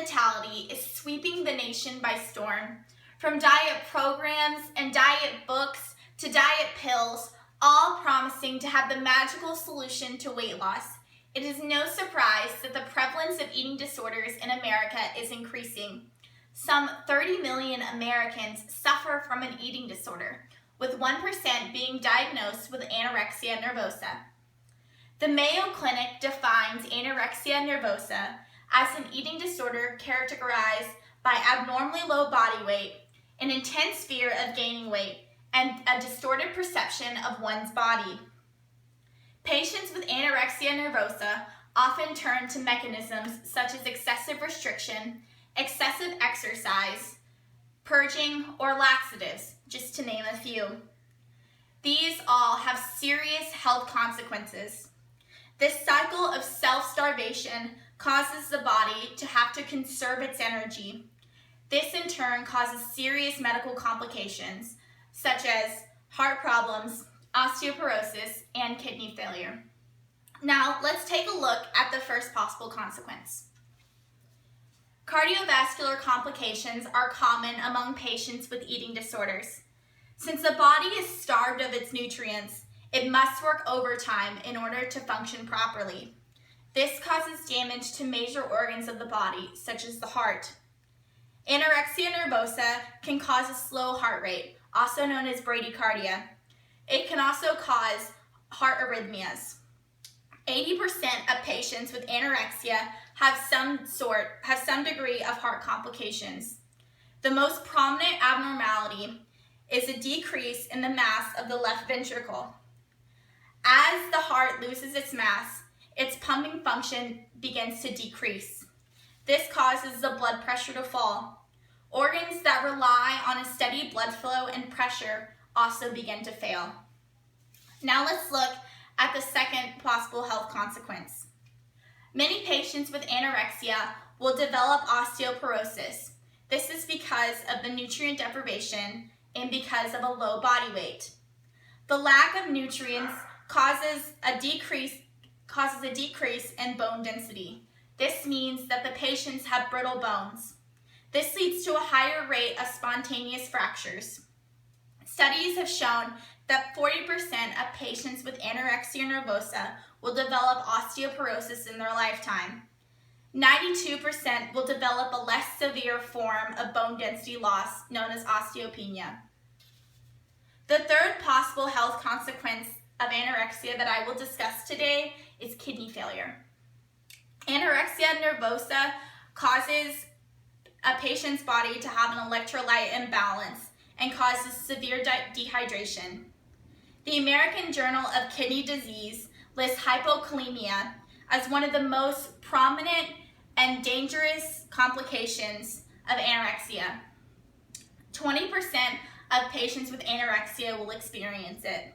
mentality is sweeping the nation by storm. From diet programs and diet books to diet pills, all promising to have the magical solution to weight loss, it is no surprise that the prevalence of eating disorders in America is increasing. Some 30 million Americans suffer from an eating disorder, with 1% being diagnosed with anorexia nervosa. The Mayo Clinic defines anorexia nervosa as an eating disorder characterized by abnormally low body weight, an intense fear of gaining weight, and a distorted perception of one's body. Patients with anorexia nervosa often turn to mechanisms such as excessive restriction, excessive exercise, purging, or laxatives, just to name a few. These all have serious health consequences. This cycle of self-starvation causes the body to have to conserve its energy. This in turn causes serious medical complications, such as heart problems, osteoporosis, and kidney failure. Now, let's take a look at the first possible consequence. Cardiovascular complications are common among patients with eating disorders. Since the body is starved of its nutrients, it must work overtime in order to function properly. This causes damage to major organs of the body, such as the heart. Anorexia nervosa can cause a slow heart rate, also known as bradycardia. It can also cause heart arrhythmias. 80% of patients with anorexia have some degree of heart complications. The most prominent abnormality is a decrease in the mass of the left ventricle. As the heart loses its mass, its pumping function begins to decrease. This causes the blood pressure to fall. Organs that rely on a steady blood flow and pressure also begin to fail. Now let's look at the second possible health consequence. Many patients with anorexia will develop osteoporosis. This is because of the nutrient deprivation and because of a low body weight. The lack of nutrients causes a decrease in bone density. This means that the patients have brittle bones. This leads to a higher rate of spontaneous fractures. Studies have shown that 40% of patients with anorexia nervosa will develop osteoporosis in their lifetime. 92% will develop a less severe form of bone density loss known as osteopenia. The third possible health consequence of anorexia that I will discuss today is kidney failure. Anorexia nervosa causes a patient's body to have an electrolyte imbalance and causes severe dehydration. The American Journal of Kidney Disease lists hypokalemia as one of the most prominent and dangerous complications of anorexia. 20% of patients with anorexia will experience it.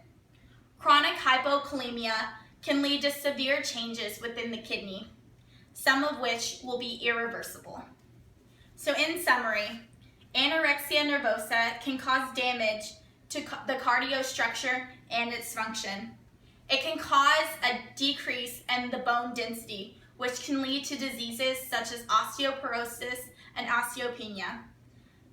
Chronic hypokalemia can lead to severe changes within the kidney, some of which will be irreversible. So in summary, anorexia nervosa can cause damage to the cardio structure and its function. It can cause a decrease in the bone density, which can lead to diseases such as osteoporosis and osteopenia.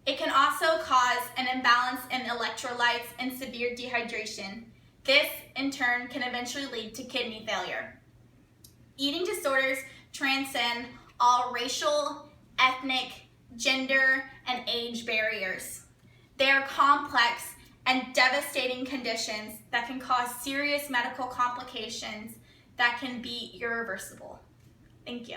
It can also cause an imbalance in electrolytes and severe dehydration. This, in turn, can eventually lead to kidney failure. Eating disorders transcend all racial, ethnic, gender, and age barriers. They are complex and devastating conditions that can cause serious medical complications that can be irreversible. Thank you.